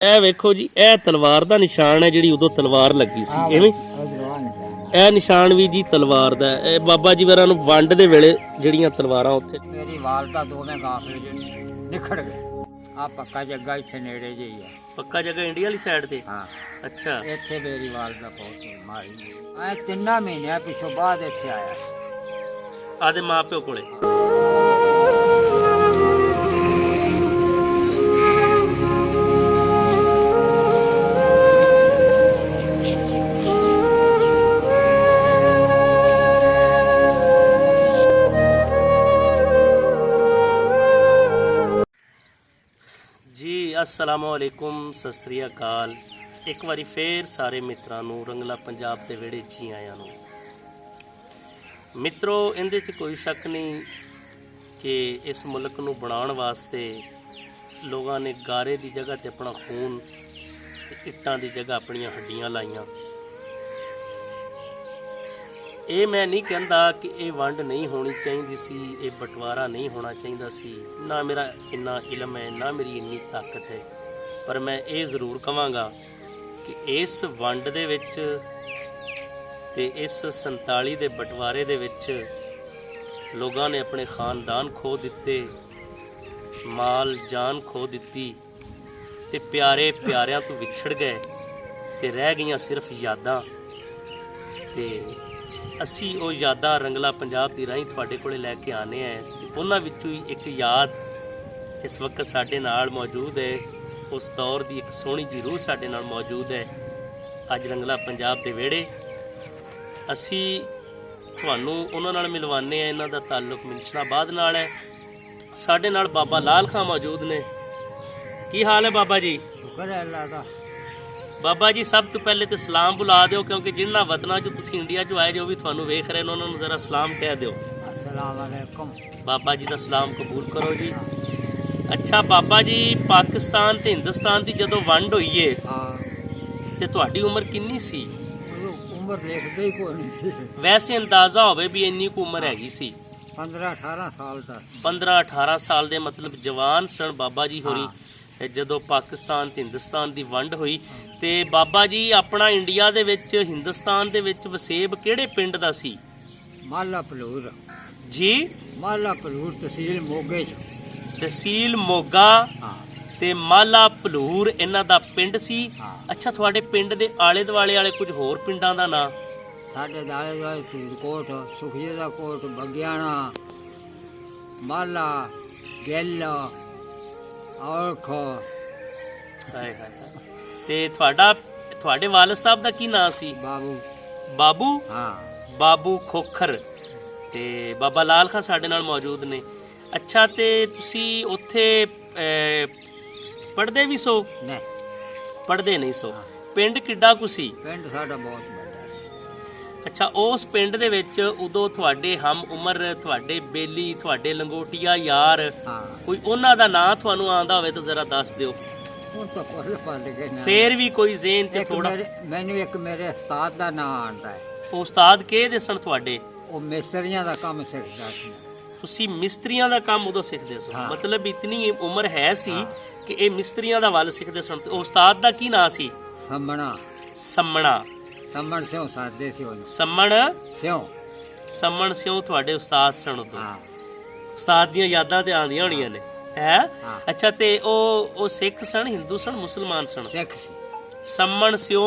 ਇਹ ਵੇਖੋ ਜੀ, ਇਹ ਤਲਵਾਰ ਦਾ ਨਿਸ਼ਾਨ ਹੈ ਜਿਹੜੀ ਉਦੋਂ ਤਲਵਾਰ ਲੱਗੀ ਸੀ। ਐਵੇਂ ਇਹ ਨਿਸ਼ਾਨ ਵੀ ਜੀ ਤਲਵਾਰ ਦਾ। ਇਹ ਬਾਬਾ ਜੀ ਵਰਾਂ ਨੂੰ ਵੰਡ ਦੇ ਵੇਲੇ ਜਿਹੜੀਆਂ ਤਲਵਾਰਾਂ ਉੱਥੇ ਮੇਰੀ ਵਾਲਦਾ ਦੋਵੇਂ ਕਾਫਲੇ ਜਿਹੜੇ ਨਿਖੜ ਗਏ। ਆ ਪੱਕਾ ਜੱਗਾ ਇੱਥੇ ਨੇੜੇ ਜਿਹੀ ਆ। ਪੱਕਾ ਜਗ੍ਹਾ ਇੰਡੀਆ ਵਾਲੀ ਸਾਈਡ ਤੇ। ਹਾਂ ਅੱਛਾ, ਇੱਥੇ ਮੇਰੀ ਵਾਲਦਾ ਬਹੁਤ ਮਾਰੀ। ਆ 3 ਮਹੀਨਿਆਂ ਪਿਛੋਂ ਬਾਅਦ ਇੱਥੇ ਆਇਆ ਸੀ ਆਦੇ ਮਾਂ ਪਿਓ ਕੋਲੇ। ਜੀ अस्सलामुअलैकुम, सत श्री अकाल। एक बारी फिर सारे मित्रों नूं रंगला पंजाब के विहड़े जी आया नूं। मित्रों, इहदे च कोई शक नहीं कि इस मुल्क नूं बनाउण वास्ते लोगों ने गारे की जगह ते अपना खून ते इट्टां की जगह अपनियां हड्डियां लाइयां। ये मैं नहीं कहता कि ये वंड नहीं होनी चाहिए सी, ये बंटवारा नहीं होना चाहिए सी। ना मेरा इन्ना इलम है, ना मेरी इन्नी ताकत है, पर मैं ये ज़रूर कहांगा कि इस वंड दे विच ते इस 47 दे बंटवारे दे विच लोगों ने अपने खानदान खो दिते, माल जान खो दिती, ते प्यारे प्यारियां तो विछड़ गए, ते रह गईयां सिर्फ यादां। ते असी वो यादां रंगला पंजाब की राही तुहाडे कोले लैके आने हैं। उन्हां विचों ही एक याद इस वक्त साडे नाल मौजूद है। उस दौर की एक सोहनी जी रूह साडे नाल मौजूद है। अज रंगला पंजाब के विहड़े असी तुहानूं उन्हां नाल मिलवाने हैं। इन्हां दा ताल्लुक मिलशनाबाद नाल है। साडे नाल बाबा लाल खां मौजूद ने। की हाल है बाबा जी? शुक्र है अल्लाह का। बाबा जी, सब तो पहले तो सलाम बुला दो, क्योंकि जिन्होंने वतना जो तुम इंडिया चो आए जो भी थानू वेख रहे हैं उन्होंने जरा सलाम कह दो। अस्सलाम वालेकुम। बाबा जी का सलाम कबूल करो जी। अच्छा बाबा जी, पाकिस्तान ते हिंदुस्तान की जदों वंड हुई है हाँ, ते तुहाडी उम्र किन्नी सी? उम्र देखते ही कोई नहीं सी। वैसे अंदाजा होवे भी इन्नी को उम्र हैगी सी? 15-18 साल का। 15-18 साल दे मतलब जवान सन बाबा जी होरी जदों पाकिस्तान ते हिंदुस्तान की वंड हुई। ते बाबा जी, अपना इंडिया दे विच हिंदुस्तान दे विच वसेब किहड़े पिंड दा सी? माला पलूर जी, माला पलूर तहसील मोगे च। तहसील मोगा हाँ ते माला भलूर इन्हां दा पिंड सी। हाँ। अच्छा, तुहाडे पिंड दे आले दुआले वाले कुछ होर पिंडां दा नां? साढ़े दाले दुआले फरीदकोट, सुखीदा कोट, बगियाना, माला, गिल, औरख। हाय हाय हाय। ते तुहाडे वालिद साहब दा की नां सी? बाबू। बाबू? हाँ। बाबू खोखर। ते बाबा लाल खां साडे नाल मौजूद ने। अच्छा, ते तुसी उत्थे पढ़दे भी सो? नहीं, पढ़दे नहीं सो। हाँ। पिंड किड्डा कु सी? पिंड साडा बहुत बड़ा सी। अच्छा, उस पिंड दे विच उदों तुहाडे हम उम्र, तुहाडे बेली, तुहाडे लंगोटिया यार, हाँ। कोई उन्हां दा नां तुहानूं आंदा होवे तो जरा दस दिओ। ਹੁਣ ਤਾਂ पढ़ गए ना। फिर भी कोई ज़हन ते थोड़ा। मैनू एक मेरे उस्ताद का नाम आता है। ਉਹ ਉਸਤਾਦ ਕਿਹ ਦੇ ਸਨ ਤੁਹਾਡੇ? वो मिस्त्रियां का काम सीखता सी। ਤੁਸੀਂ ਮਿਸਤਰੀਆਂ ਦਾ ਕੰਮ ਉਦੋਂ ਸਿੱਖਦੇ ਸੋ? ਹਾਂ। ਮਤਲਬ ਇਤਨੀ ਉਮਰ ਹੈ ਸੀ ਹਾਂ। ਕਿ ਇਹ ਮਿਸਤਰੀਆਂ ਦਾ ਵੱਲ ਸਿੱਖਦੇ ਸਨ। ਤੇ ਉਹ ਉਸਤਾਦ ਦਾ ਕੀ ਨਾਂ ਸੀ? समणा। ਸੰਮਣਾ। समण स्यों सादे सी ओनू। ਸੰਮਣ स्यों। ਸੰਮਣ ਸਿਓ ਤੁਹਾਡੇ ਉਸਤਾਦ ਸਨ ਉਦੋਂ। हाँ ਉਸਤਾਦ ਦੀਆਂ ਯਾਦਾਂ ਤੇ ਆਉਂਦੀਆਂ ਹੋਣੀਆਂ ਨੇ ਹੈ। हाँ। ਅੱਛਾ, ਤੇ ਉਹ ਸਿੱਖ ਸਨ, ਹਿੰਦੂ ਸਨ, ਮੁਸਲਮਾਨ ਸਨ? सिख सी। ਸੰਮਣ ਸਿਓ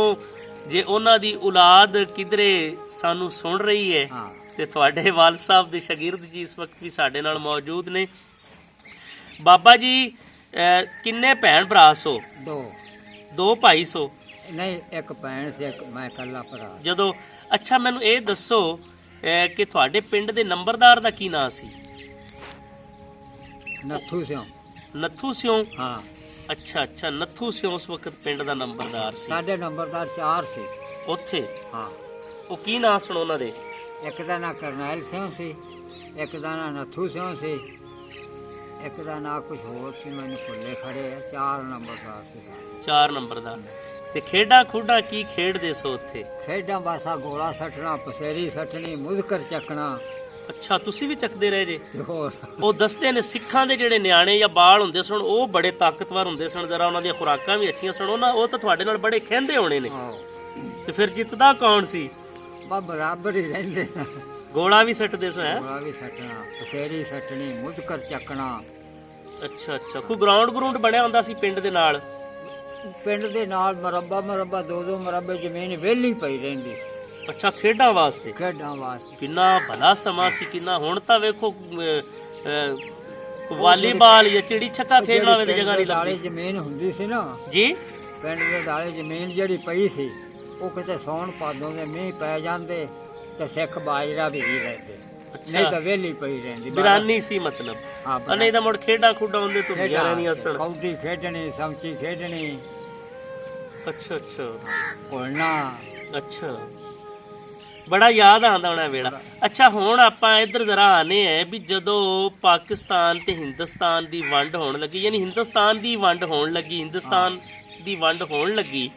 ਜੇ ਉਹਨਾਂ ਦੀ ਔਲਾਦ ਕਿਧਰੇ ਸਾਨੂੰ ਸੁਣ ਰਹੀ ਹੈ हाँ ਤੇ ਤੁਹਾਡੇ ਵਾਲਿਦ ਸਾਹਿਬ ਦੇ ਸ਼ਾਗਿਰਦ ਜੀ ਇਸ ਵਕਤ ਵੀ ਸਾਡੇ ਨਾਲ ਮੌਜੂਦ ਨੇ। ਬਾਬਾ ਜੀ, ਕਿੰਨੇ ਭੈਣ ਭਰਾ ਸੋ? दो। ਦੋ ਭਾਈ ਸੋ? नहीं, एक भैन से एक मैं कल्ला भरा। ਜਦੋਂ ਅੱਛਾ, ਮੈਨੂੰ ਇਹ ਦੱਸੋ ਕਿ ਤੁਹਾਡੇ ਪਿੰਡ ਦੇ ਨੰਬਰਦਾਰ ਦਾ ਕੀ ਨਾਂ ਸੀ? नथू स्यों। ਨੱਥੂ ਸਿਓ? हाँ। ਅੱਛਾ ਅੱਛਾ, ਨੱਥੂ ਸਿਓ ਉਸ ਵਕਤ ਪਿੰਡ ਦਾ ਨੰਬਰਦਾਰ ਸੀ। साढ़े नंबरदार 4 सी। ਉੱਥੇ हाँ। ਉਹ ਕੀ ਨਾਂ ਸੁਣ ਉਹਨਾਂ ਦੇ? एक का ना करनैल स्यों सी, एक का ना नथू स्यों सी, एक का ना कुछ होर सी, मैंने भुल्ले खड़े। 4 नंबरदार सी। 4 ਨੰਬਰਦਾਰ। ਤੇ ਖੇਡਾਂ ਖੂਡਾਂ ਕੀ ਖੇਡਦੇ ਸੋ ਉੱਥੇ? खेडां बासा गोला सटना, पसेरी सटनी, मुदकर चकना, ਅੱਛਾ ਤੁਸੀਂ ਵੀ ਚੱਕਦੇ ਰਹੇ ਜੇ। ਤੇ ਹੋਰ ਉਹ ਦੱਸਦੇ ਨੇ ਸਿੱਖਾਂ ਦੇ ਜਿਹੜੇ ਨਿਆਣੇ ਜਾਂ ਬਾਲ ਹੁੰਦੇ ਸਨ ਉਹ ਬੜੇ ਤਾਕਤਵਰ ਹੁੰਦੇ ਸਨ, ਜ਼ਰਾ ਉਹਨਾਂ ਦੀਆਂ ਖੁਰਾਕਾਂ ਵੀ ਅੱਛੀਆਂ ਸਨ, ਉਹ ਤਾਂ ਤੁਹਾਡੇ ਨਾਲ ਬੜੇ ਖਹਿੰਦੇ ਹੋਣੇ ਨੇ। ਆਹੋ ਤੇ ਫਿਰ ਜਿੱਤਦਾ ਕੌਣ ਸੀ? ਬਾ ਬਰਾਬਰ ਹੀ ਰਹਿੰਦੇ ਨੇ। ਗੋਲਾ ਵੀ ਸੱਟਦੇ ਸਨ? ਗੋਲਾ ਵੀ ਸੱਟਣਾ, ਪਸੇਰੀ ਸੱਟਣੀ, ਮੁੱਦਕਰ ਚੱਕਣਾ। ਅੱਛਾ ਅੱਛਾ, ਕੋਈ ਗਰਾਊਂਡ ਬਣਿਆ ਹੁੰਦਾ ਸੀ ਪਿੰਡ ਦੇ ਨਾਲ? ਪਿੰਡ ਦੇ ਨਾਲ ਮਰਬਾ ਦੋ ਮਰਬੇ ਜ਼ਮੀਨ ਵਿਹਲੀ ਪਈ ਰਹਿੰਦੀ ਸੀ ਅੱਛਾ, ਖੇਡਾਂ ਵਾਸਤੇ? ਖੇਡਾਂ ਵਾਸਤੇ। ਕਿੰਨਾ ਭਲਾ ਸਮਾਂ ਸੀ, ਕਿੰਨਾ। ਹੁਣ ਤਾਂ ਵੇਖੋ ਵਾਲੀਬਾਲ ਜਾਂ ਚਿੜੀ ਛੱਕਾ ਖੇਡਣ ਵਾਲੇ ਦੀ ਜਗ੍ਹਾ ਨਹੀਂ ਨਾਲੇ ਲੱਗਦੀ ਜ਼ਮੀਨ ਹੁੰਦੀ ਸੀ ਨਾ ਜੀ। ਪਿੰਡ ਦੇ ਨਾਲੇ ਜ਼ਮੀਨ ਜਿਹੜੀ ਪਈ ਸੀ ਉਹ ਕਿਤੇ ਸੌਣ ਭਾਦੋਂ ਦੇ ਮੀਂਹ ਪੈ ਜਾਂਦੇ ਤੇ ਸਿੱਖ ਬਾਜਰਾ ਵੀ ਰਹਿੰਦੇ, ਨਹੀਂ ਤਾਂ ਵਿਹਲੀ ਪਈ ਰਹਿੰਦੀ। ਬਿਰਾਨੀ ਸੀ ਮਤਲਬ? ਹਾਂ, ਨਹੀਂ ਤਾਂ ਮੁੜ ਖੇਡਾਂ ਖੁੱਡਾਂ ਹੁੰਦੇ ਤੋਂ ਰਹਿੰਦੀਆਂ ਸਨ। ਕੌਡੀ ਖੇਡਣੀ, ਸਮਚੀ ਖੇਡਣੀ। ਅੱਛਾ ਅੱਛਾ, ਘੁਲਣਾ। ਅੱਛਾ, ਬੜਾ ਯਾਦ ਆਉਂਦਾ ਹੋਣਾ ਵੇਲਾ। ਅੱਛਾ, ਹੁਣ ਆਪਾਂ ਇੱਧਰ ਜ਼ਰਾ ਆਨੇ ਆ ਵੀ ਜਦੋਂ ਪਾਕਿਸਤਾਨ ਤੇ ਹਿੰਦੁਸਤਾਨ ਦੀ ਵੰਡ ਹੋਣ ਲੱਗੀ, ਯਾਨੀ ਹਿੰਦੁਸਤਾਨ ਦੀ ਵੰਡ ਹੋਣ ਲੱਗੀ, ਹਿੰਦੁਸਤਾਨ ਦੀ ਵੰਡ ਹੋਣ ਲੱਗੀ,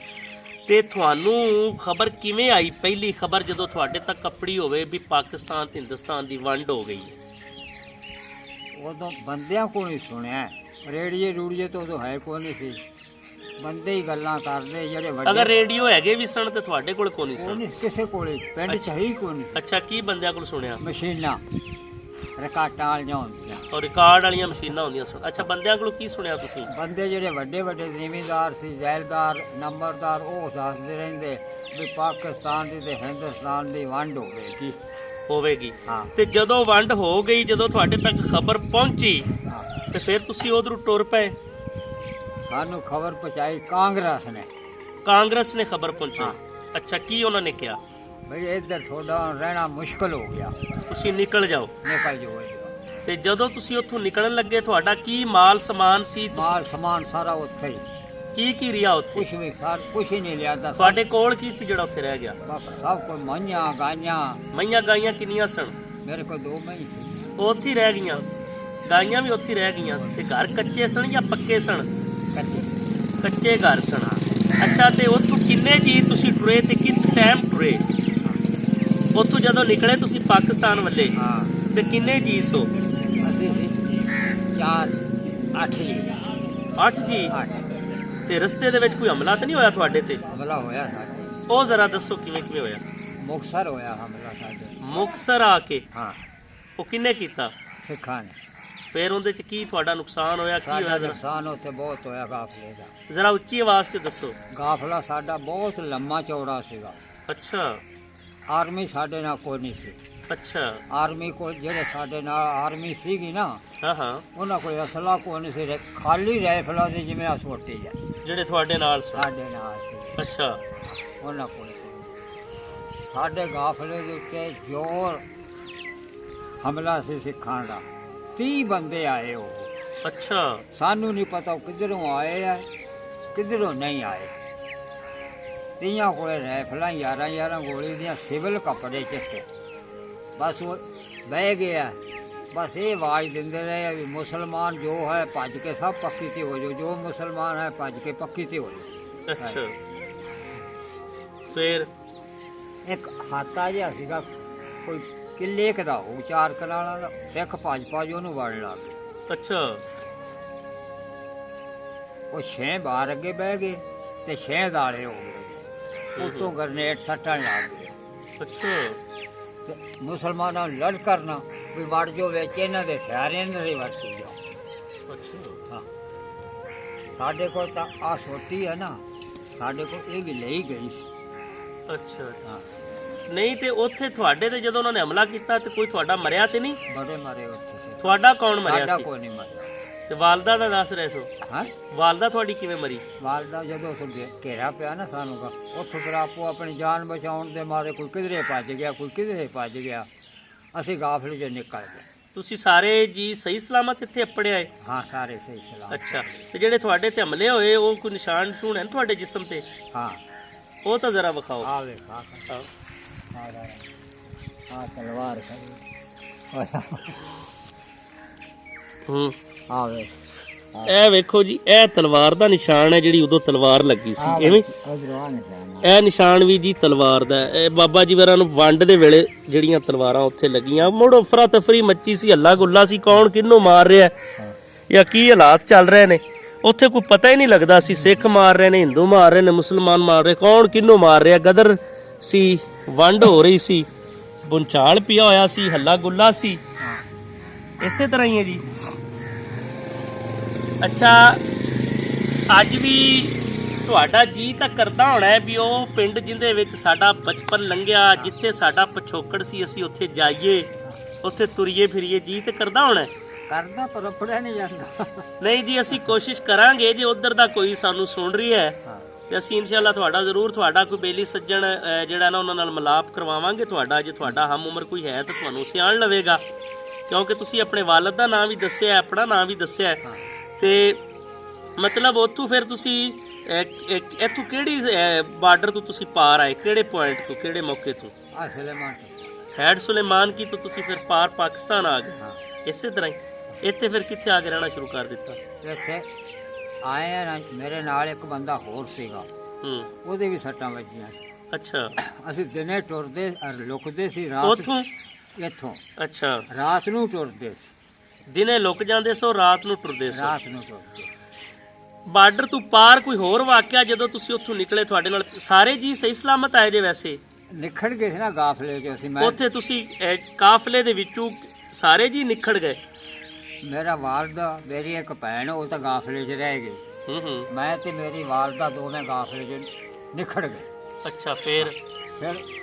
ਤੇ ਤੁਹਾਨੂੰ ਖਬਰ ਕਿਵੇਂ ਆਈ? ਪਹਿਲੀ ਖਬਰ ਜਦੋਂ ਤੁਹਾਡੇ ਤੱਕ ਕੱਪੜੀ ਹੋਵੇ ਵੀ ਪਾਕਿਸਤਾਨ ਤੇ ਹਿੰਦੁਸਤਾਨ ਦੀ ਵੰਡ ਹੋ ਗਈ ਹੈ। ਉਦੋਂ ਬੰਦਿਆਂ ਕੋਲ ਹੀ ਸੁਣਿਆ, ਰੇੜੀਏ ਰੂੜੀਏ ਤੋਂ ਉਦੋਂ ਹੈ ਕੋਈ ਨਹੀਂ ਸੀ, ਬੰਦੇ ਹੀ ਗੱਲਾਂ ਕਰਦੇ ਜਿਹੜੇ ਵੱਡੇ। ਅਗਰ ਰੇਡੀਓ ਹੈਗੇ ਵੀ ਸਨ ਤੇ ਤੁਹਾਡੇ ਕੋਲ ਕੋਈ ਨਹੀਂ ਉਹ ਸਨ? ਨਹੀਂ ਕਿਸੇ ਕੋਲ, ਪਿੰਡ ਚ ਹੀ ਕੋਈ ਨਹੀਂ। ਅੱਛਾ, ਕੀ ਬੰਦਿਆਂ ਕੋਲ ਸੁਣਿਆ? ਮਸ਼ੀਨਾਂ ਰਕਾਟਾਂ ਵਾਲੀਆਂ ਹੁੰਦੀਆਂ, ਔਰ ਰਿਕਾਰਡ ਵਾਲੀਆਂ ਮਸ਼ੀਨਾਂ ਹੁੰਦੀਆਂ ਸਨ। ਅੱਛਾ, ਬੰਦਿਆਂ ਕੋਲ ਕੀ ਸੁਣਿਆ ਤੁਸੀਂ? ਬੰਦੇ ਜਿਹੜੇ ਵੱਡੇ ਵੱਡੇ ਜ਼ਿਮੀਂਦਾਰ ਸੀ, ਜ਼ੈਲਦਾਰ, ਨੰਬਰਦਾਰ, ਉਹ ਦੱਸਦੇ ਰਹਿੰਦੇ ਵੀ ਪਾਕਿਸਤਾਨ ਦੀ ਤੇ ਹਿੰਦੁਸਤਾਨ ਦੀ ਵੰਡ ਹੋਵੇਗੀ। ਹਾਂ। ਤੇ ਜਦੋਂ ਵੰਡ ਹੋ ਗਈ, ਜਦੋਂ ਤੁਹਾਡੇ ਤੱਕ ਖਬਰ ਪਹੁੰਚੀ, ਹਾਂ, ਤੇ ਫਿਰ ਤੁਸੀਂ ਉਧਰੋਂ ਟੁਰ ਪਏ? ਸਾਨੂੰ ਖਬਰ ਪਹੁੰਚਾਈ ਕਾਂਗਰਸ ਨੇ। ਕਾਂਗਰਸ ਨੇ ਖਬਰ ਪਹੁੰਚਾਈ? ਹਾਂ। ਅੱਛਾ, ਕੀ ਉਹਨਾਂ ਨੇ ਕਿਹਾ? ਬਈ ਇੱਧਰ ਤੁਹਾਡਾ ਰਹਿਣਾ ਮੁਸ਼ਕਲ ਹੋ ਗਿਆ, ਤੁਸੀਂ ਨਿਕਲ ਜਾਓ। ਨਿਕਲ ਜਾਓ। ਤੇ ਜਦੋਂ ਤੁਸੀਂ ਉੱਥੋਂ ਨਿਕਲਣ ਲੱਗੇ, ਤੁਹਾਡਾ ਕੀ ਮਾਲ ਸਮਾਨ ਸੀ? ਮਾਲ ਸਮਾਨ ਸਾਰਾ ਉੱਥੇ ਹੀ, ਕੀ ਰਿਹਾ ਉੱਥੇ? ਕੁਛ ਹੀ ਨਹੀਂ ਲਿਆਦਾ। ਤੁਹਾਡੇ ਕੋਲ ਕੀ ਸੀ ਜਿਹੜਾ ਉੱਥੇ ਰਹਿ ਗਿਆ? ਸਭ ਕੋਈ ਮਈਆਂ ਗਾਈਆਂ। ਮਈਆਂ ਗਾਈਆਂ ਕਿੰਨੀਆਂ ਸਨ? ਮੇਰੇ ਕੋਲ 2 ਮਈ ਸੀ। ਉਹ ਉੱਥੇ ਹੀ ਰਹਿ ਗਈਆਂ? ਗਾਈਆਂ ਵੀ ਉੱਥੇ ਹੀ ਰਹਿ ਗਈਆਂ? ਤੇ ਘਰ ਕੱਚੇ ਸਨ ਜਾਂ ਪੱਕੇ ਸਨ? ਕੱਚੇ ਘਰ ਸਨ। ਅੱਛਾ, ਤੇ ਉੱਥੋਂ ਕਿੰਨੇ ਜੀ ਤੁਸੀਂ ਟੁਰੇ ਤੇ ਕਿਸ ਟਾਈਮ ਟੁਰੇ? ਉੱਥੋਂ ਜਦੋਂ ਨਿਕਲੇ ਤੁਸੀਂ ਪਾਕਿਸਤਾਨ ਵੱਲੇ, ਹਾਂ, ਤੇ ਕਿੰਨੇ ਜੀ ਸੋ? ਅਸੀਂ ਸੀ 4 8 ਜੀ। 8 ਜੀ? 8। ਤੇ ਰਸਤੇ ਦੇ ਵਿੱਚ ਕੋਈ ਹਮਲਾ ਤਾਂ ਨਹੀਂ ਹੋਇਆ ਤੁਹਾਡੇ ਤੇ? ਹਮਲਾ ਹੋਇਆ ਸਾਡੇ। ਉਹ ਜ਼ਰਾ ਦੱਸੋ ਕਿਵੇਂ ਹੋਇਆ? ਮੁਕਤਸਰ ਹੋਇਆ ਹਮਲਾ ਸਾਡੇ। ਮੁਕਤਸਰ ਆ ਕੇ? ਹਾਂ। ਉਹ ਕਿੰਨੇ ਕੀਤਾ? ਸਿੱਖਾਂ ਨੇ। ਫਿਰ ਉਹਦੇ ਚ ਕੀ ਤੁਹਾਡਾ ਨੁਕਸਾਨ ਹੋਇਆ? ਕੀ ਸਾਡਾ ਹੋਇਆ? ਨੁਕਸਾਨ ਉੱਥੇ ਬਹੁਤ ਹੋਇਆ ਗਾਫਲੇ ਦਾ। ਜ਼ਰਾ ਉੱਚੀ ਆਵਾਜ਼ 'ਚ ਦੱਸੋ। ਗਾਫਲਾ ਸਾਡਾ ਬਹੁਤ ਲੰਮਾ ਚੌੜਾ ਸੀਗਾ। ਅੱਛਾ ਆਰਮੀ ਸਾਡੇ ਨਾਲ ਕੋਈ ਨਹੀਂ ਸੀ। ਅੱਛਾ। ਆਰਮੀ ਕੋਲ ਜਿਹੜੇ ਸਾਡੇ ਨਾਲ ਆਰਮੀ ਸੀਗੀ ਨਾ, ਹਾਂ ਹਾਂ, ਉਹਨਾਂ ਕੋਲ ਅਸਲਾ ਕੋਈ ਨਹੀਂ ਸੀ, ਖਾਲੀ ਰਾਈਫਲਾਂ ਦੀ ਜਿਵੇਂ ਆ ਛੋਟੀ ਹੈ ਜਿਹੜੇ ਤੁਹਾਡੇ ਨਾਲ ਸੀ? ਸਾਡੇ ਨਾਲ ਸੀ। ਅੱਛਾ। ਉਹਨਾਂ ਕੋਲ ਸਾਡੇ ਗਾਫਲੇ ਦੇ ਉੱਤੇ ਜ਼ੋਰ ਹਮਲਾ ਸੀ ਸਿੱਖਾਂ ਦਾ। 30 ਬੰਦੇ ਆਏ ਉਹ। ਅੱਛਾ। ਸਾਨੂੰ ਨਹੀਂ ਪਤਾ ਉਹ ਕਿੱਧਰੋਂ ਆਏ ਆ ਕਿੱਧਰੋਂ ਨਹੀਂ ਆਏ। 30 ਕੋਲੇ ਰਾਈਫਲਾਂ 11 ਗੋਲੀ ਦੀਆਂ, ਸਿਵਲ ਕੱਪੜੇ ਚੱਕੇ। ਬਸ ਉਹ ਬਹਿ ਗਿਆ। ਬਸ ਇਹ ਆਵਾਜ਼ ਦਿੰਦੇ ਰਹੇ ਵੀ ਮੁਸਲਮਾਨ ਜੋ ਹੈ ਭੱਜ ਕੇ ਸਭ ਪੱਕੀ ਤੇ ਹੋ ਜਾਓ, ਜੋ ਮੁਸਲਮਾਨ ਹੈ ਭੱਜ ਕੇ ਪੱਕੀ ਤੇ ਹੋ ਜਾਓ। ਅੱਛਾ। ਫਿਰ ਇੱਕ ਹਾਤਾ ਜਿਹਾ ਸੀਗਾ ਕੋਈ ਕਿੱਲੇ ਕੁ ਦਾ ਹੋਊ, 4 ਕਨਾਲਾਂ ਦਾ। ਸਿੱਖ ਭੱਜ ਉਹਨੂੰ ਵੜਨ ਲੱਗ ਗਏ। ਅੱਛਾ। ਉਹ 6 ਬਾਹਰ ਅੱਗੇ ਬਹਿ ਗਏ ਤੇ 6 ਦਾਲੇ ਹੋ ਗਏ। ਉੱਤੋਂ ਗਰਨੇਡ ਸੱਟਣ ਲੱਗ ਗਏ। ਅੱਛਾ। ਤੇ ਮੁਸਲਮਾਨਾਂ ਨੂੰ ਲੜ ਕਰਨਾ ਵੀ ਵੜ ਜੋ ਵਿੱਚ ਇਹਨਾਂ ਦੇ ਸਿਆਰੇ ਇਹਨਾਂ ਦੇ ਵਰਤੀ ਜਾਓ। ਅੱਛਾ। ਹਾਂ, ਸਾਡੇ ਕੋਲ ਤਾਂ ਆ ਛੋਟੀ ਹੈ ਨਾ, ਸਾਡੇ ਕੋਲ ਇਹ ਵੀ ਲਈ ਗਈ ਸੀ। ਅੱਛਾ। ਹਾਂ, ਨਹੀਂ ਤੇ ਉੱਥੇ ਤੁਹਾਡੇ ਤੇ ਜਦੋਂ ਉਹਨਾਂ ਨੇ ਹਮਲਾ ਕੀਤਾ ਤੇ ਕੋਈ ਤੁਹਾਡਾ ਮਰਿਆ ਤੇ ਨਹੀਂ? ਬੜੇ ਮਾਰੇ ਉੱਥੇ ਸੀ। ਤੁਹਾਡਾ ਕੌਣ ਮਰਿਆ ਸਾਡਾ ਸੀ? ਕੋਈ ਨਹੀਂ ਮਰਿਆ। ਤੇ ਵਾਲਦਾ ਦਾ ਦੱਸ ਰਹੇ ਸੋ? ਹਾਂ, ਵਾਲਦਾ ਤੁਹਾਡੀ ਕਿਵੇਂ ਮਰੀ? ਵਾਲਦਾ ਜਦੋਂ ਉੱਥੇ ਘੇਰਾ ਪਿਆ ਨਾ ਸਾਨੂੰ, ਉੱਥੋਂ ਫਿਰ ਆਪੋ ਆਪਣੀ ਜਾਨ ਬਚਾਉਣ ਦੇ ਮਾਰੇ ਕੋਈ ਕਿਧਰੇ ਭੱਜ ਗਿਆ, ਕੋਈ ਕਿਧਰੇ ਭੱਜ ਗਿਆ। ਅਸੀਂ ਗਾਫਲੇ 'ਚ ਨਿਕਲ ਗਏ। ਤੁਸੀਂ ਸਾਰੇ ਜੀ ਸਹੀ ਸਲਾਮਤ ਇੱਥੇ ਅੱਪੜੇ ਆਏ? ਹਾਂ, ਸਾਰੇ ਸਹੀ ਸਲਾਮ। ਅੱਛਾ। ਤੇ ਜਿਹੜੇ ਤੁਹਾਡੇ ਤੇ ਹਮਲੇ ਹੋਏ ਉਹ ਕੋਈ ਨਿਸ਼ਾਨ ਨਿਸ਼ੂਨ ਹਨ ਤੁਹਾਡੇ ਜਿਸਮ ਤੇ? ਹਾਂ, ਉਹ ਤਾਂ ਜ਼ਰਾ ਵਿਖਾਓ। ਆ ਵੇਖ ਆ ਤਲਵਾਰ ਹੂੰ। ਆ ਵੇਖ ਇਹ ਵੇਖੋ ਜੀ, ਇਹ ਤਲਵਾਰ ਦਾ ਨਿਸ਼ਾਨ ਹੈ ਜਿਹੜੀ ਉਦੋਂ ਤਲਵਾਰ ਲੱਗੀ ਸੀ, ਐਵੇਂ ਇਹ ਨਿਸ਼ਾਨ ਵੀ ਜੀ ਤਲਵਾਰ ਦਾ ਹੈ। ਇਹ ਬਾਬਾ ਜੀ ਵਰਾਂ ਨੂੰ ਵੰਡ ਦੇ ਵੇਲੇ ਜਿਹੜੀਆਂ ਤਲਵਾਰਾਂ ਉੱਥੇ ਲੱਗੀਆਂ, ਮੁੜ ਅਫਰਾ ਤਫਰੀ ਮੱਚੀ ਸੀ, ਹੱਲਾ ਗੁੱਲਾ ਸੀ, ਕੌਣ ਕਿਹਨੂੰ ਮਾਰ ਰਿਹਾ ਜਾਂ ਕੀ ਹਾਲਾਤ ਚੱਲ ਰਹੇ ਨੇ ਉੱਥੇ ਕੋਈ ਪਤਾ ਹੀ ਨਹੀਂ ਲੱਗਦਾ ਸੀ। ਸਿੱਖ ਮਾਰ ਰਹੇ ਨੇ, ਹਿੰਦੂ ਮਾਰ ਰਹੇ ਨੇ, ਮੁਸਲਮਾਨ ਮਾਰ ਰਹੇ, ਕੌਣ ਕਿਹਨੂੰ ਮਾਰ ਰਿਹਾ। ਗਦਰ ਸੀ, ਵੰਡ ਹੋ ਰਹੀ ਸੀ, ਬੁੰਚਾਲ ਪਿਆ ਹੋਇਆ ਸੀ, ਹੱਲਾ ਗੁੱਲਾ ਸੀ। ਇਸੇ ਤਰ੍ਹਾਂ ਹੀ ਹੈ ਜੀ। ਅੱਛਾ, ਅੱਜ ਵੀ ਤੁਹਾਡਾ ਜੀ ਤਾਂ ਕਰਦਾ ਹੋਣਾ ਹੈ ਵੀ ਉਹ ਪਿੰਡ ਜਿੰਦੇ ਵਿੱਚ ਸਾਡਾ ਬਚਪਨ ਲੰਘਿਆ, ਜਿੱਥੇ ਸਾਡਾ ਪਿਛੋਕੜ ਸੀ, ਅਸੀਂ ਉੱਥੇ ਜਾਈਏ, ਉੱਥੇ ਤੁਰੀਏ ਫਿਰੀਏ, ਜੀ ਤੇ ਕਰਦਾ ਹੋਣਾ ਹੈ। ਕਰਦਾ ਪਰ ਪੜਿਆ ਨਹੀਂ ਜਾਂਦਾ। ਨਹੀਂ ਜੀ, ਅਸੀਂ ਕੋਸ਼ਿਸ਼ ਕਰਾਂਗੇ ਜੇ ਉਧਰ ਦਾ ਕੋਈ ਸਾਨੂੰ ਸੁਣ ਰਹੀ ਹੈ ਤੇ ਅਸੀਂ ਇਨਸ਼ਾਅੱਲਾ ਤੁਹਾਡਾ ਕੋਈ ਬੇਲੀ ਸੱਜਣ ਜਿਹੜਾ ਨਾ ਉਹਨਾਂ ਨਾਲ ਮਿਲਾਪ ਕਰਵਾਵਾਂਗੇ ਤੁਹਾਡਾ। ਜੇ ਤੁਹਾਡਾ ਹਮ ਉਮਰ ਕੋਈ ਹੈ ਤਾਂ ਤੁਹਾਨੂੰ ਸਿਆਣ ਲਵੇਗਾ, ਕਿਉਂਕਿ ਤੁਸੀਂ ਆਪਣੇ ਵਾਲਦ ਦਾ ਨਾਂ ਵੀ ਦੱਸਿਆ, ਆਪਣਾ ਨਾਂ ਵੀ ਦੱਸਿਆ ਤੇ ਮਤਲਬ ਉੱਥੋਂ ਫਿਰ ਤੁਸੀਂ ਇੱਥੋਂ ਕਿਹੜੀ ਬਾਰਡਰ ਤੋਂ ਤੁਸੀਂ ਪਾਰ ਆਏ, ਕਿਹੜੇ ਪੁਆਇੰਟ ਤੋਂ, ਕਿਹੜੇ ਮੌਕੇ ਤੋਂ? ਸੁਲੇਮਾਨ ਹੈਡ ਸੁਲੇਮਾਨ ਕੀ ਤੋਂ ਤੁਸੀਂ ਫਿਰ ਪਾਰ ਪਾਕਿਸਤਾਨ ਆ ਗਏ। ਇਸੇ ਤਰ੍ਹਾਂ ਹੀ ਇੱਥੇ ਫਿਰ ਕਿੱਥੇ ਆ ਕੇ ਰਹਿਣਾ ਸ਼ੁਰੂ ਕਰ ਦਿੱਤਾ? ਇੱਥੇ ਆਏ ਆ, ਮੇਰੇ ਨਾਲ ਇੱਕ ਬੰਦਾ ਹੋਰ ਸੀਗਾ, ਉਹਦੇ ਵੀ ਸੱਟਾਂ ਵੱਜੀਆਂ ਸੀ। ਅੱਛਾ, ਅਸੀਂ ਦਿਨੇ ਟੁਰਦੇ ਲੁਕਦੇ ਸੀ, ਰਾਤ ਉੱਥੋਂ ਇੱਥੋਂ ਅੱਛਾ ਰਾਤ ਨੂੰ ਟੁਰਦੇ ਸੀ, ਦਿਨੇ ਲੁਕ ਜਾਂਦੇ ਸੋ, ਰਾਤ ਨੂੰ ਟੁਰਦੇ ਸੋ। ਰਾਤ ਨੂੰ ਟੁਰਦੇ। ਬਾਰਡਰ ਤੋਂ ਪਾਰ ਕੋਈ ਹੋਰ ਵਾਕਿਆ ਜਦੋਂ ਤੁਸੀਂ ਉੱਥੋਂ ਨਿਕਲੇ, ਤੁਹਾਡੇ ਨਾਲ ਸਾਰੇ ਜੀ ਸਹੀ ਸਲਾਮਤ ਆਏ ਜੇ? ਵੈਸੇ ਨਿਖੜ ਗਏ ਸੀ ਨਾ ਕਾਫਲੇ ਚ ਅਸੀਂ। ਮੈਂ ਉੱਥੇ ਤੁਸੀਂ ਕਾਫਲੇ ਦੇ ਵਿੱਚੋਂ ਸਾਰੇ ਜੀ ਨਿਖੜ ਗਏ? ਮੇਰਾ ਵਾਲਦਾ, ਮੇਰੀ ਇੱਕ ਭੈਣ, ਉਹ ਤਾਂ ਕਾਫਲੇ 'ਚ ਰਹਿ ਗਈ। ਮੈਂ ਤੇ ਮੇਰੀ ਵਾਲਦਾ ਦੋਵੇਂ ਕਾਫਲੇ 'ਚ ਨਿਖੜ ਗਏ। ਅੱਛਾ, ਫਿਰ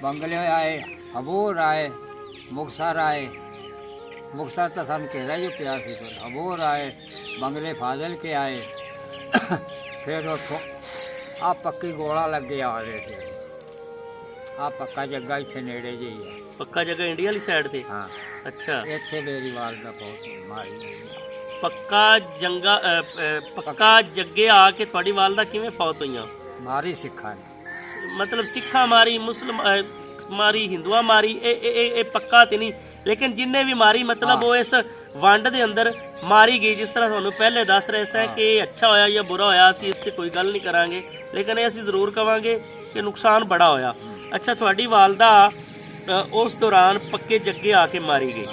ਬੰਗਲੇ ਆਏ, ਅਬੋਹਰ ਆਏ, ਮੁਕਤਸਰ ਆਏ। ਮੁਕਤਸਰ ਤਾਂ ਸਾਨੂੰ ਘੇਰਾ ਹੀ ਪਿਆ ਸੀ, ਫਿਰ ਅਬੋਹਰ ਆਏ, ਬੰਗਲੇ ਫਾਜ਼ਲ ਕੇ ਆਏ। ਫਿਰ ਉੱਥੋਂ ਆ ਪੱਕੀ ਗੋਲਾ ਲੱਗੇ ਆ ਰਹੇ ਸੀ। ਆ ਪੱਕਾ ਜੱਗਾ ਇੱਥੇ ਨੇੜੇ ਜਿਹੀ ਹੈ। ਪੱਕਾ ਜਗ੍ਹਾ ਇੰਡੀਆ ਵਾਲੀ ਸਾਈਡ ਤੇ? ਹਾਂ। ਅੱਛਾ, ਇੱਥੇ ਮੇਰੀ ਵਾਲਦਾ ਬਹੁਤ ਮਾਰੀ ਹੋਈ ਹੈ। ਪੱਕਾ ਜੱਗੇ ਆ ਕੇ ਤੁਹਾਡੀ ਵਾਲਦਾ ਕਿਵੇਂ ਫੌਤ ਹੋਈਆਂ? ਮਾਰੀ ਸਿੱਖਾਂ ਨੇ। ਮਤਲਬ ਸਿੱਖਾਂ ਮਾਰੀ, ਮੁਸਲਮ ਮਾਰੀ, ਹਿੰਦੂਆਂ ਮਾਰੀ, ਇਹ ਪੱਕਾ ਤੇ ਨਹੀਂ, ਲੇਕਿਨ ਜਿੰਨੇ ਵੀ ਮਾਰੀ ਮਤਲਬ ਉਹ ਇਸ ਵੰਡ ਦੇ ਅੰਦਰ ਮਾਰੀ ਗਈ। ਜਿਸ ਤਰ੍ਹਾਂ ਤੁਹਾਨੂੰ ਪਹਿਲੇ ਦੱਸ ਰਹੇ ਸੀ ਕਿ ਇਹ ਅੱਛਾ ਹੋਇਆ ਜਾਂ ਬੁਰਾ ਹੋਇਆ, ਅਸੀਂ ਇਸ ਤੇ ਕੋਈ ਗੱਲ ਨਹੀਂ ਕਰਾਂਗੇ, ਲੇਕਿਨ ਇਹ ਅਸੀਂ ਜ਼ਰੂਰ ਕਵਾਂਗੇ ਕਿ ਨੁਕਸਾਨ ਬੜਾ ਹੋਇਆ। ਅੱਛਾ, ਤੁਹਾਡੀ ਵਾਲਦਾ ਉਸ ਦੌਰਾਨ ਪੱਕੇ ਜੱਗੇ ਆ ਕੇ ਮਾਰੀ ਗਈ,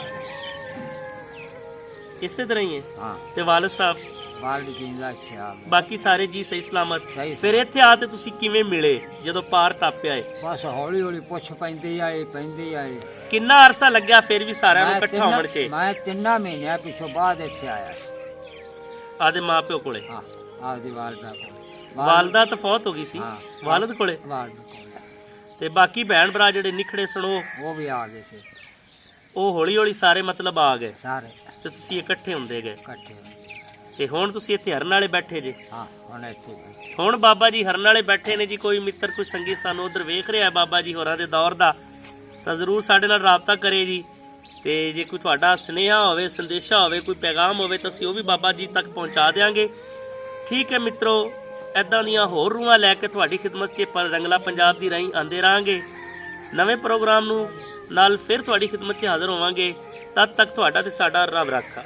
ਇਸੇ ਤਰ੍ਹਾਂ ਹੀ ਹੈ? ਹਾਂ। ਤੇ ਵਾਲਦ ਸਾਹਿਬ? ਵਾਲਦ ਜਿੰਦਾ ਖਿਆਲ, ਬਾਕੀ ਸਾਰੇ ਜੀ ਸਹੀ ਸਲਾਮਤ? ਸਹੀ। ਫਿਰ ਇੱਥੇ ਆ ਤੇ ਤੁਸੀਂ ਕਿਵੇਂ ਮਿਲੇ ਜਦੋਂ ਪਾਰ ਟੱਪਿਆ ਏ? ਬਸ ਹੌਲੀ ਹੌਲੀ ਪੁੱਛ ਪੈਂਦੀ ਆਏ। ਕਿੰਨਾ ਅਰਸਾ ਲੱਗਿਆ ਫਿਰ ਵੀ ਸਾਰਿਆਂ ਨੂੰ ਇਕੱਠਾ ਹੋਣ 'ਚ? ਮੈਂ 3 ਮਹੀਨਿਆਂ ਪਿਛੋਂ ਬਾਅਦ ਇੱਥੇ ਆਇਆ ਸੀ, ਆਦੇ ਮਾਪਿਓ ਕੋਲੇ? ਹਾਂ, ਆਪਦੀ ਵਾਲਦਾ ਕੋਲ। ਵਾਲਦਾ ਤਾਂ ਫੌਤ ਹੋ ਗਈ ਸੀ, ਵਾਲਦ ਕੋਲੇ? ਵਾਲਦ ਕੋਲ। ਤੇ ਬਾਕੀ ਭੈਣ ਭਰਾ ਜਿਹੜੇ ਨਿਖੜੇ ਸਨ ਉਹ ਵੀ ਆ ਗਏ ਸੀ। ਉਹ ਹੌਲੀ ਹੌਲੀ ਸਾਰੇ ਮਤਲਬ ਆ ਗਏ ਸਾਰੇ, ਤੇ ਤੁਸੀਂ ਇਕੱਠੇ ਹੁੰਦੇ ਗਏ? ਇਕੱਠੇ। ਤੇ ਹੁਣ ਤੁਸੀਂ ਇੱਥੇ ਹਰਨ ਵਾਲੇ ਬੈਠੇ ਜੇ? ਹਾਂ, ਹੁਣ ਇੱਥੇ ਬੈਠੇ। ਹੁਣ ਬਾਬਾ ਜੀ ਹਰਨ ਵਾਲੇ ਬੈਠੇ ਨੇ ਜੀ। ਕੋਈ ਮਿੱਤਰ, ਕੋਈ ਸੰਗੀ ਸਾਨੂੰ ਉਧਰ ਵੇਖ ਰਿਹਾ ਬਾਬਾ ਜੀ ਹੋਰਾਂ ਦੇ ਦੌਰ ਦਾ, ਤਾਂ ਜ਼ਰੂਰ ਸਾਡੇ ਨਾਲ ਰਾਬਤਾ ਕਰੇ ਜੀ। ਤੇ ਜੇ ਕੋਈ ਤੁਹਾਡਾ ਸੁਨੇਹਾ ਹੋਵੇ, ਸੰਦੇਸ਼ਾ ਹੋਵੇ, ਕੋਈ ਪੈਗਾਮ ਹੋਵੇ ਤਾਂ ਅਸੀਂ ਉਹ ਵੀ ਬਾਬਾ ਜੀ ਤੱਕ ਪਹੁੰਚਾ ਦਿਆਂਗੇ। ਠੀਕ ਹੈ ਮਿੱਤਰੋ, ਇੱਦਾਂ ਦੀਆਂ ਹੋਰ ਰੂਹਾਂ ਲੈ ਕੇ ਤੁਹਾਡੀ ਖਿਦਮਤ 'ਚ ਰੰਗਲਾ ਪੰਜਾਬ ਦੀ ਰਾਹੀਂ ਆਉਂਦੇ ਰਹਾਂਗੇ। ਨਵੇਂ ਪ੍ਰੋਗਰਾਮ ਨੂੰ ਨਾਲ ਫਿਰ ਤੁਹਾਡੀ ਖਿਦਮਤ 'ਚ ਹਾਜ਼ਰ ਹੋਵਾਂਗੇ। ਤਦ ਤੱਕ ਤੁਹਾਡਾ ਤੇ ਸਾਡਾ ਰੱਬ ਰਾਖਾ।